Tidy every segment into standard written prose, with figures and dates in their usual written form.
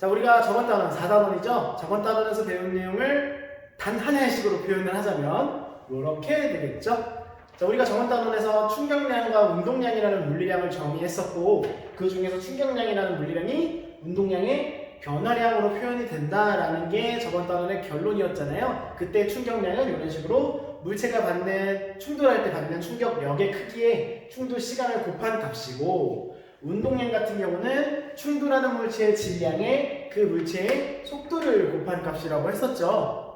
자, 우리가 저번 단원 4단원이죠? 저번 단원에서 배운 내용을 단 하나의 식으로 표현을 하자면 이렇게 되겠죠? 자, 우리가 저번 단원에서 충격량과 운동량이라는 물리량을 정의했었고 그 중에서 충격량이라는 물리량이 운동량의 변화량으로 표현이 된다라는 게 저번 단원의 결론이었잖아요. 그때 충격량은 이런 식으로 물체가 받는 충돌할 때 받는 충격력의 크기에 충돌 시간을 곱한 값이고 운동량 같은 경우는 충돌하는 물체의 질량에 그 물체의 속도를 곱한 값이라고 했었죠.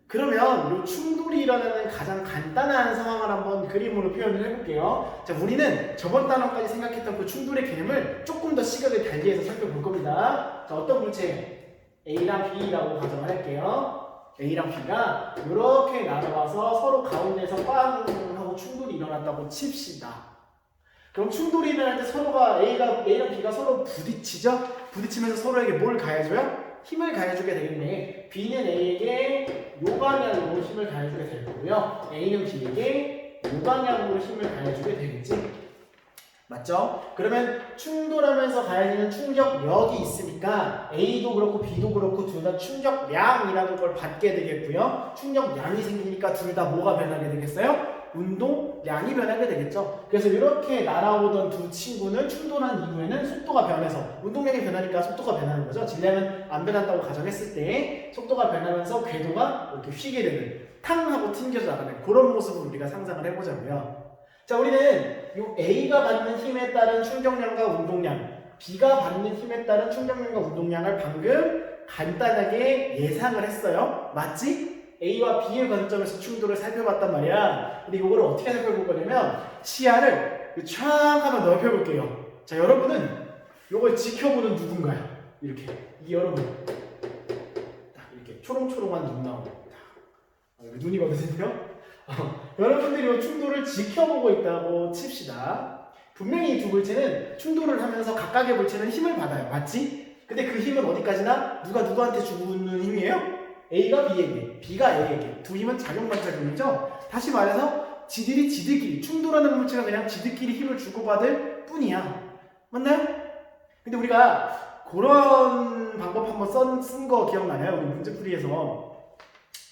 그러면 이 충돌이 일어나는 가장 간단한 상황을 한번 그림으로 표현을 해볼게요. 자, 우리는 저번 단원까지 생각했던 그 충돌의 개념을 조금 더 시각을 달리해서 살펴볼 겁니다. 자, 어떤 물체 A랑 B라고 가정을 할게요. A랑 B가 이렇게 나눠와서 서로 가운데서 빵 하고 충돌이 일어났다고 칩시다. 그럼 충돌이 일어날 때 서로가 A랑 B가 서로 부딪히죠? 부딪히면서 서로에게 뭘 가해줘요? 힘을 가해주게 되겠네. B는 A에게 요 방향으로 힘을 가해주게 될 거고요. A는 B에게 요 방향으로 힘을 가해주게 되겠지. 맞죠? 그러면 충돌하면서 가해지는 충격력이 있으니까 A도 그렇고 B도 그렇고 둘 다 충격량이라는 걸 받게 되겠고요. 충격량이 생기니까 둘 다 뭐가 변하게 되겠어요? 운동량이 변하게 되겠죠. 그래서 이렇게 날아오던 두 친구는 충돌한 이후에는 속도가 변해서 운동량이 변하니까 속도가 변하는 거죠. 질량은 안 변한다고 가정했을 때 속도가 변하면서 궤도가 이렇게 휘게 되는 탕 하고 튕겨져 나가는 그런 모습을 우리가 상상을 해보자고요. 자, 우리는 이 A가 받는 힘에 따른 충격량과 운동량, B가 받는 힘에 따른 충격량과 운동량을 방금 간단하게 예상을 했어요. 맞지? A와 B의 관점에서 충돌을 살펴봤단 말이야. 근데 이거를 어떻게 살펴볼 거냐면 시야를 촥 하면 넓혀볼게요. 자, 여러분은 이걸 지켜보는 누군가요? 이렇게. 이게 여러분. 딱 이렇게 초롱초롱한 눈 나오고. 눈이거든요. 여러분들이 이 충돌을 지켜보고 있다고 칩시다. 분명히 이 두 물체는 충돌을 하면서 각각의 물체는 힘을 받아요. 맞지? 근데 그 힘은 어디까지나 누가 누구한테 주는 힘이에요? A가 B에게, B가 A에게. 두 힘은 작용반작용이죠? 다시 말해서 지들끼리 충돌하는 물체가 그냥 지들끼리 힘을 주고받을 뿐이야. 맞나요? 근데 우리가 그런 방법 한번 쓴 거 기억나나요? 우리 문제풀이에서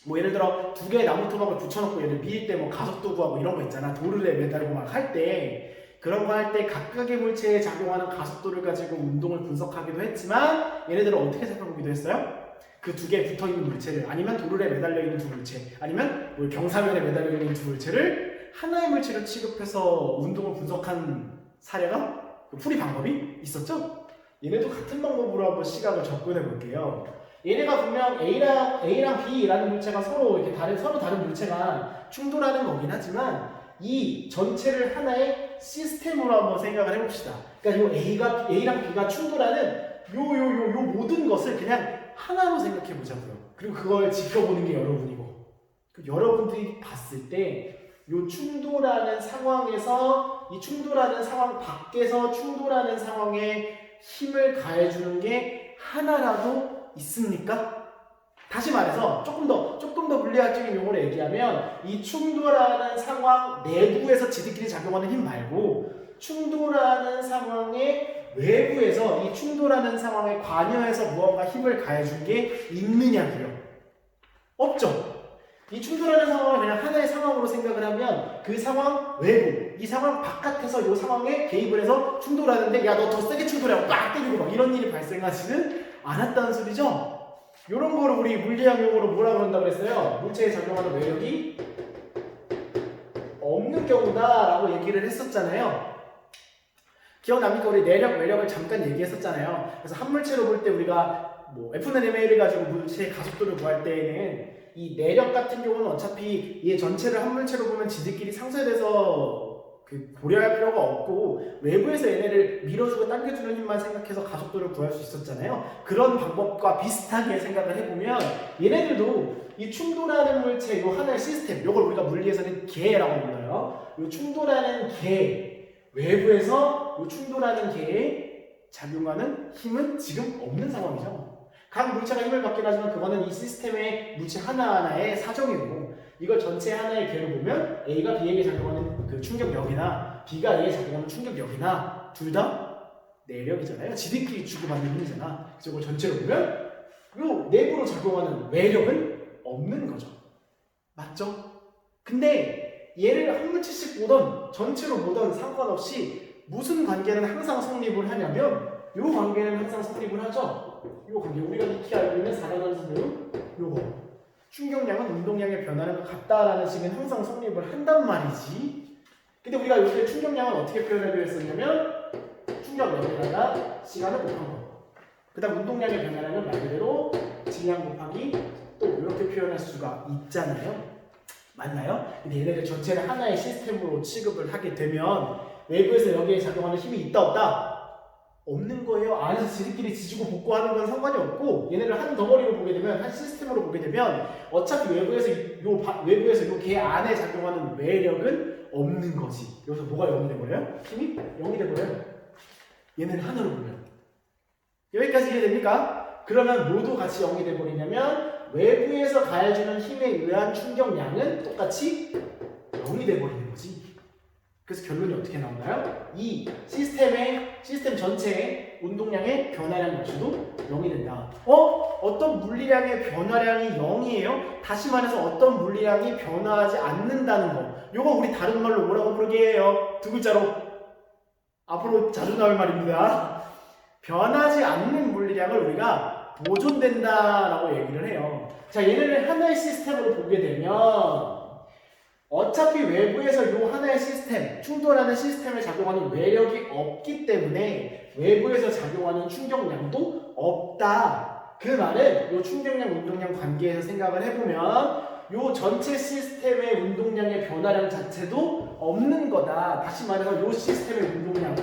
뭐 예를 들어 두 개의 나무 토막을 붙여놓고 얘를 밀 때 뭐 가속도 구하고 이런 거 있잖아. 도르래 매달고 막 할 때 그런 거 할 때 각각의 물체에 작용하는 가속도를 가지고 운동을 분석하기도 했지만 얘네들을 어떻게 살펴보기도 했어요? 그 두 개 붙어있는 물체를 아니면 도르래 매달려 있는 두 물체 아니면 뭐 경사면에 매달려 있는 두 물체를 하나의 물체로 취급해서 운동을 분석한 사례가 그 풀이 방법이 있었죠? 얘네도 같은 방법으로 한번 시각을 접근해 볼게요. 얘네가 분명 A랑 B라는 물체가 서로 이렇게 서로 다른 물체가 충돌하는 거긴 하지만 이 전체를 하나의 시스템으로 한번 생각을 해봅시다. 그러니까 A랑 B가 충돌하는 요 모든 것을 그냥 하나로 생각해 보자고요. 그리고 그걸 지켜보는 게 여러분이고, 여러분들이 봤을 때 요 충돌하는 상황에서 이 충돌하는 상황 밖에서 충돌하는 상황에 힘을 가해주는 게 하나라도 있습니까? 다시 말해서 조금 더 물리학적인 용어로 얘기하면 이 충돌하는 상황 내부에서 지들끼리 작용하는 힘 말고 충돌하는 상황의 외부에서 이 충돌하는 상황에 관여해서 무언가 힘을 가해준 게 있느냐고요. 없죠. 이 충돌하는 상황을 그냥 하나의 상황으로 생각을 하면 그 상황 외부, 이 상황 바깥에서 이 상황에 개입을 해서 충돌하는데 야 너 더 세게 충돌해 빡 때리고 막 이런 일이 발생하지는 않았다는 소리죠. 이런 거를 우리 물리학 용어로 뭐라 그런다 그랬어요? 물체에 작용하는 외력이 없는 경우다라고 얘기를 했었잖아요. 기억납니까? 우리 내력, 외력을 잠깐 얘기했었잖아요. 그래서 한 물체로 볼 때 우리가 뭐 F-MA를 가지고 물체의 가속도를 구할 때에는 이 내력 같은 경우는 어차피 얘 전체를 한 물체로 보면 지들끼리 상쇄돼서 고려할 필요가 없고 외부에서 얘네를 밀어주고 당겨주는 힘만 생각해서 가속도를 구할 수 있었잖아요. 그런 방법과 비슷하게 생각을 해보면 얘네들도 이 충돌하는 물체 요 하나의 시스템, 요걸 우리가 물리에서는 개라고 불러요. 요 충돌하는 개, 외부에서 요 충돌하는 개에 작용하는 힘은 지금 없는 상황이죠. 각 물체가 힘을 받긴 하지만 그거는 이 시스템의 물체 하나하나의 사정이고 이걸 전체 하나의 개로 보면 A가 B에게 작용하는 그 충격력이나 B가 A에 작용하는 충격력이나 둘 다 내력이잖아요. 지들끼리 주고받는 힘이잖아. 그래서 이걸 전체로 보면 요 내부로 작용하는 외력은 없는 거죠. 맞죠? 근데 얘를 한 물체씩 보던 전체로 보던 상관없이 무슨 관계는 항상 성립을 하냐면 요 관계는 항상 성립을 하죠. 요 관계 우리가 익히 알고 있는 4단원에서 배운 요거 충격량은 운동량의 변화랑 같다라는 식은 항상 성립을 한단 말이지. 근데 우리가 요새 충격량을 어떻게 표현하기로 했었냐면 충격력에다가 시간을 곱한 거. 그 다음 운동량의 변화량은 말 그대로 질량 곱하기 또 이렇게 표현할 수가 있잖아요. 맞나요? 근데 얘네들 전체를 하나의 시스템으로 취급을 하게 되면 외부에서 여기에 작용하는 힘이 있다 없다? 없는 거예요. 안에서 지들끼리 지지고 볶고하는 건 상관이 없고 얘네를 한 덩어리로 보게 되면 한 시스템으로 보게 되면 어차피 외부에서 요 개 안에 작용하는 외력은 없는 거지. 여기서 뭐가 0이 돼버려요? 힘이 0이 돼버려요. 얘네를 하나로 보면 여기까지 이해됩니까? 그러면 뭐도 같이 0이 돼버리냐면 외부에서 가해주는 힘에 의한 충격량은 똑같이 0이 돼버리는 거지. 그래서 결론이 어떻게 나오나요? 이 시스템 전체의 운동량의 변화량 역시도 0이 된다. 어떤 물리량의 변화량이 0이에요? 다시 말해서 어떤 물리량이 변화하지 않는다는 거. 요거 우리 다른 말로 뭐라고 부르게 해요? 두 글자로. 앞으로 자주 나올 말입니다. 변하지 않는 물리량을 우리가 보존된다라고 얘기를 해요. 자, 얘네를 하나의 시스템으로 보게 되면 어차피 외부에서 이 하나의 시스템, 충돌하는 시스템에 작용하는 외력이 없기 때문에 외부에서 작용하는 충격량도 없다. 그 말은 이 충격량, 운동량 관계에서 생각을 해보면 이 전체 시스템의 운동량의 변화량 자체도 없는 거다. 다시 말해서 이 시스템의 운동량의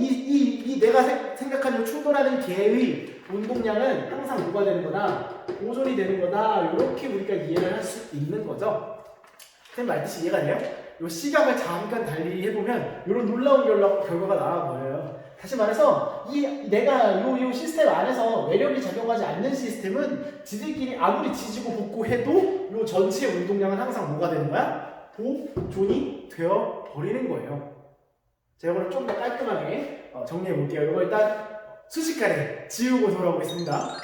이 내가 생각하는 이 충돌하는 개의 운동량은 항상 뭐가 되는 거다? 보존이 되는 거다. 이렇게 우리가 이해를 할 수 있는 거죠. 선생님 말뜻이 이해가 돼요? 이 시각을 잠깐 달리 해보면 이런 놀라운 결과가 나와버려요. 다시 말해서 내가 이 시스템 안에서 외력이 작용하지 않는 시스템은 지들끼리 아무리 지지고 볶고 해도 이 전체 운동량은 항상 뭐가 되는 거야? 보존이 되어 버리는 거예요. 제가 이걸 좀 더 깔끔하게 정리해 볼게요. 이거 일단 순식간에 지우고 돌아오겠습니다.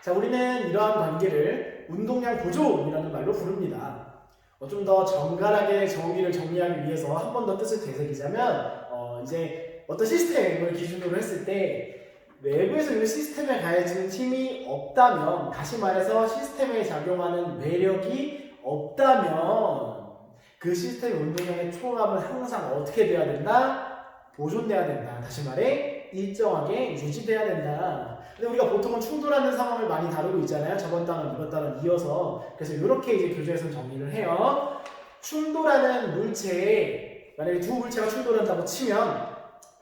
자, 우리는 이러한 관계를 운동량 보존이라는 말로 부릅니다. 좀 더 정갈하게 정의를 정리하기 위해서 한 번 더 뜻을 되새기자면 이제 어떤 시스템을 기준으로 했을 때 외부에서 이 시스템에 가해지는 힘이 없다면, 다시 말해서 시스템에 작용하는 외력이 없다면 그 시스템의 운동량의 총합은 항상 어떻게 돼야 된다? 보존돼야 된다. 다시 말해 일정하게 유지돼야 된다. 근데 우리가 보통은 충돌하는 상황을 많이 다루고 있잖아요. 저번 단원, 이번 단원 이어서. 그래서 이렇게 이제 교재에서는 정리를 해요. 충돌하는 물체에, 만약에 두 물체가 충돌한다고 치면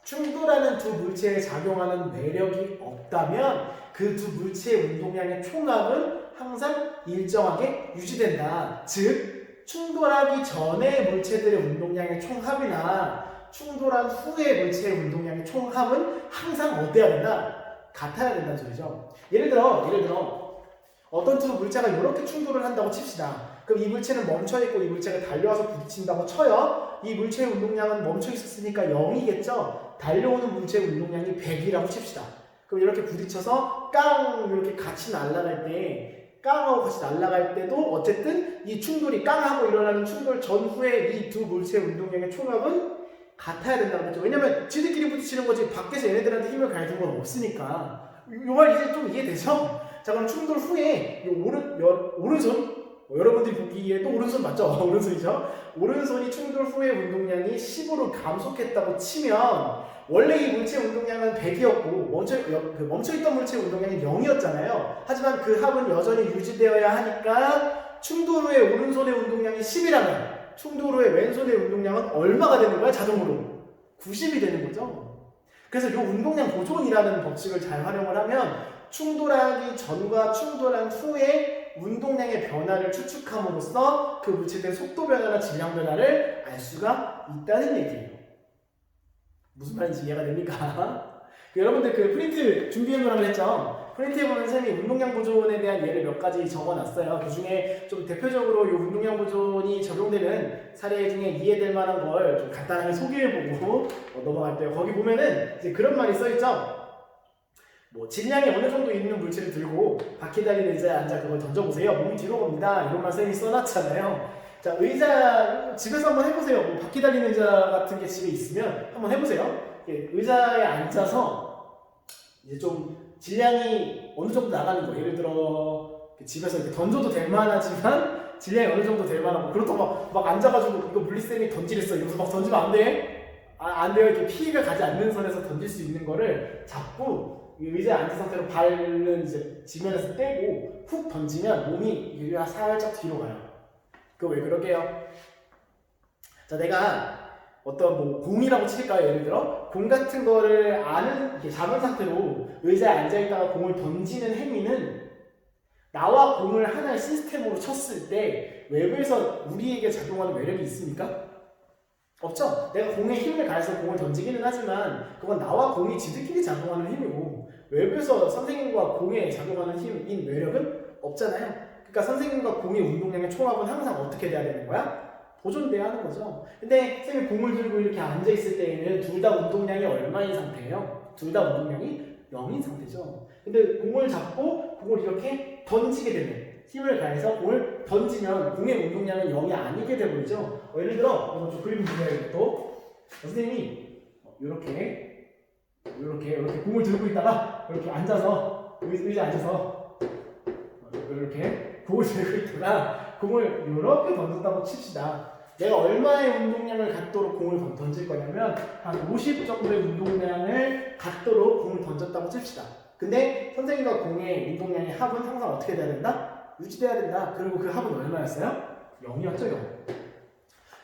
충돌하는 두 물체에 작용하는 외력이 없다면 그 두 물체의 운동량의 총합은 항상 일정하게 유지된다. 즉 충돌하기 전에 물체들의 운동량의 총합이나 충돌한 후에 물체의 운동량의 총합은 항상 어때야 된다? 같아야 된다는 소리죠. 예를 들어 어떤 두 물체가 이렇게 충돌을 한다고 칩시다. 그럼 이 물체는 멈춰있고 이 물체가 달려와서 부딪힌다고 쳐요. 이 물체의 운동량은 멈춰있었으니까 0이겠죠. 달려오는 물체의 운동량이 100이라고 칩시다. 그럼 이렇게 부딪혀서 깡 이렇게 같이 날아갈 때, 깡하고 같이 날아갈 때도 어쨌든 이 충돌이, 깡하고 일어나는 충돌 전후에 이 두 물체의 운동량의 총합은 같아야 된다고 했죠. 왜냐면 지들끼리 부딪히는 거지 밖에서 얘네들한테 힘을 가해준 건 없으니까. 요 말 이제 좀 이해되죠? 자, 그럼 충돌 후에 오른손, 여러분들이 보기에 또 오른손 맞죠? 오른손이죠? 오른손이 충돌 후에 운동량이 10으로 감속했다고 치면 원래 이 물체의 운동량은 100이었고 멈춰있던 물체의 운동량은 0이었잖아요. 하지만 그 합은 여전히 유지되어야 하니까 충돌 후에 오른손의 운동량이 10이라면 충돌 후에 왼손의 운동량은 얼마가 되는 거야? 자동으로 90이 되는 거죠. 그래서 이 운동량 보존이라는 법칙을 잘 활용을 하면 충돌하기 전과 충돌한 후에 운동량의 변화를 추측함으로써 그 물체들의 속도 변화나 질량 변화를 알 수가 있다는 얘기예요. 무슨 말인지 이해가 됩니까? 여러분들 그 프린트 준비해보라고 했죠? 프린트해보면 쌤이 운동량 보존에 대한 예를 몇 가지 적어놨어요. 그 중에 좀 대표적으로 이 운동량 보존이 적용되는 사례 중에 이해될 만한 걸 좀 간단하게 소개해보고 넘어갈게요. 거기 보면은 이제 그런 말이 써있죠? 뭐 질량이 어느 정도 있는 물체를 들고 바퀴 달린 의자에 앉아 그걸 던져보세요. 몸이 뒤로 갑니다. 이런 말 쌤이 써놨잖아요. 자, 의자 집에서 한번 해보세요. 뭐 바퀴 달린 의자 같은 게 집에 있으면 한번 해보세요. 의자에 앉아서 이제 좀 질량이 어느 정도 나가는 거. 예를 들어 집에서 이렇게 던져도 될 만하지만 질량이 어느 정도 될 만하고, 그렇다고 막 앉아가지고 이거 물리쌤이 던지랬어 이러면서 막 던지면 안 돼. 안 돼요. 이렇게 피해가 가지 않는 선에서 던질 수 있는 거를 잡고 의자에 앉은 상태로 발은 이제 지면에서 떼고 훅 던지면 몸이 살짝 뒤로 가요. 그거 왜 그러게요? 자, 내가 어떤 뭐 공이라고 칠까요? 예를 들어 공 같은 거를 이렇게 잡은 상태로 의자에 앉아있다가 공을 던지는 행위는 나와 공을 하나의 시스템으로 쳤을 때 외부에서 우리에게 작용하는 매력이 있습니까? 없죠? 내가 공에 힘을 가해서 공을 던지기는 하지만 그건 나와 공이 지들끼리 작용하는 힘이고 외부에서 선생님과 공에 작용하는 힘인 매력은 없잖아요. 그러니까 선생님과 공의 운동량의 총합은 항상 어떻게 돼야 되는 거야? 보존돼야 하는 거죠. 근데 쌤이 공을 들고 이렇게 앉아있을 때에는 둘 다 운동량이 얼마인 상태예요? 둘 다 운동량이 0인 상태죠. 근데 공을 잡고 공을 이렇게 던지게 되면, 힘을 가해서 공을 던지면 공의 운동량은 0이 아니게 되버리죠. 예를 들어 이거 좀 그림 그려야겠다. 선생님이 이렇게 공을 들고 있다가 이렇게 앉아서 의자에 앉아서 이렇게 공을 들고 있다가 공을 이렇게 던졌다고 칩시다. 내가 얼마의 운동량을 갖도록 공을 던질 거냐면 한 50 정도의 운동량을 갖도록 공을 던졌다고 칩시다. 근데 선생님과 공의 운동량의 합은 항상 어떻게 돼야 된다? 유지돼야 된다. 그리고 그 합은 얼마였어요? 0이었죠, 0.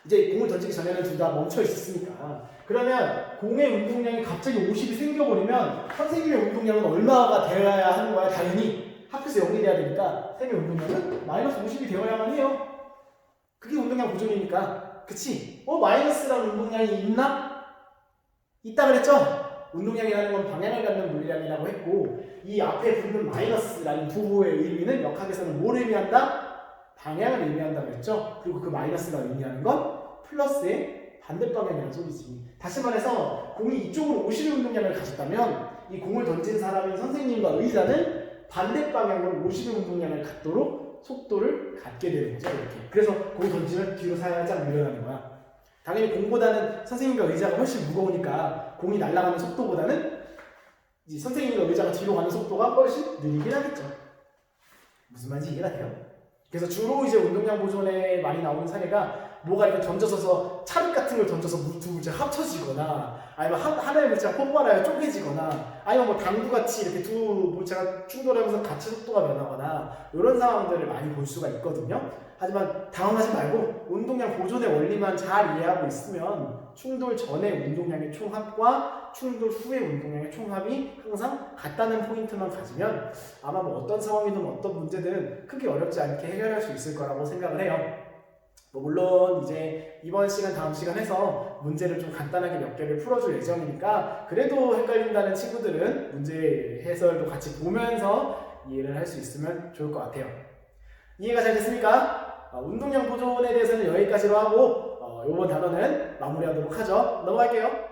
이제 공을 던지기 전에는 둘 다 멈춰 있었으니까. 그러면 공의 운동량이 갑자기 50이 생겨버리면 선생님의 운동량은 얼마가 되어야 하는 거야? 당연히 합해서 0이 돼야 되니까 선생님의 운동량은 마이너스 50이 되어야만 해요. 그게 운동량 보존이니까. 그치? 마이너스라는 운동량이 있나? 있다 그랬죠? 운동량이라는 건 방향을 갖는 물량이라고 했고, 이 앞에 붙는 마이너스라는 부호의 의미는 역학에서는 뭘 의미한다? 방향을 의미한다고 했죠? 그리고 그 마이너스가 의미하는 건 플러스의 반대 방향이라는 소리지. 다시 말해서 공이 이쪽으로 50의 운동량을 가졌다면 이 공을 던진 사람인 선생님과 의자는 반대 방향으로 50의 운동량을 갖도록 속도를 갖게 되는 거죠. 이렇게. 그래서 공 던지면 뒤로 살짝 밀려나는 거야. 당연히 공보다는 선생님과 의자가 훨씬 무거우니까 공이 날아가는 속도보다는 이제 선생님과 의자가 뒤로 가는 속도가 훨씬 느리긴 하겠죠. 무슨 말인지 이해가 돼요? 그래서 주로 이제 운동량 보존에 많이 나오는 사례가 뭐가 이렇게 던져서 찰흙 같은 걸 던져서 두 물체가 합쳐지거나, 아니면 하나의 물체가 폭발하여 쪼개지거나, 아니면 뭐 당구같이 이렇게 두 물체가 충돌하면서 같이 속도가 변하거나 이런 상황들을 많이 볼 수가 있거든요. 하지만 당황하지 말고 운동량 보존의 원리만 잘 이해하고 있으면 충돌 전의 운동량의 총합과 충돌 후의 운동량의 총합이 항상 같다는 포인트만 가지면 아마 뭐 어떤 상황이든 어떤 문제든 크게 어렵지 않게 해결할 수 있을 거라고 생각을 해요. 물론 이제 이번 시간 다음 시간 해서 문제를 좀 간단하게 몇 개를 풀어줄 예정이니까 그래도 헷갈린다는 친구들은 문제 해설도 같이 보면서 이해를 할 수 있으면 좋을 것 같아요. 이해가 잘 됐습니까? 운동량 보존에 대해서는 여기까지로 하고 이번 단어는 마무리하도록 하죠. 넘어갈게요.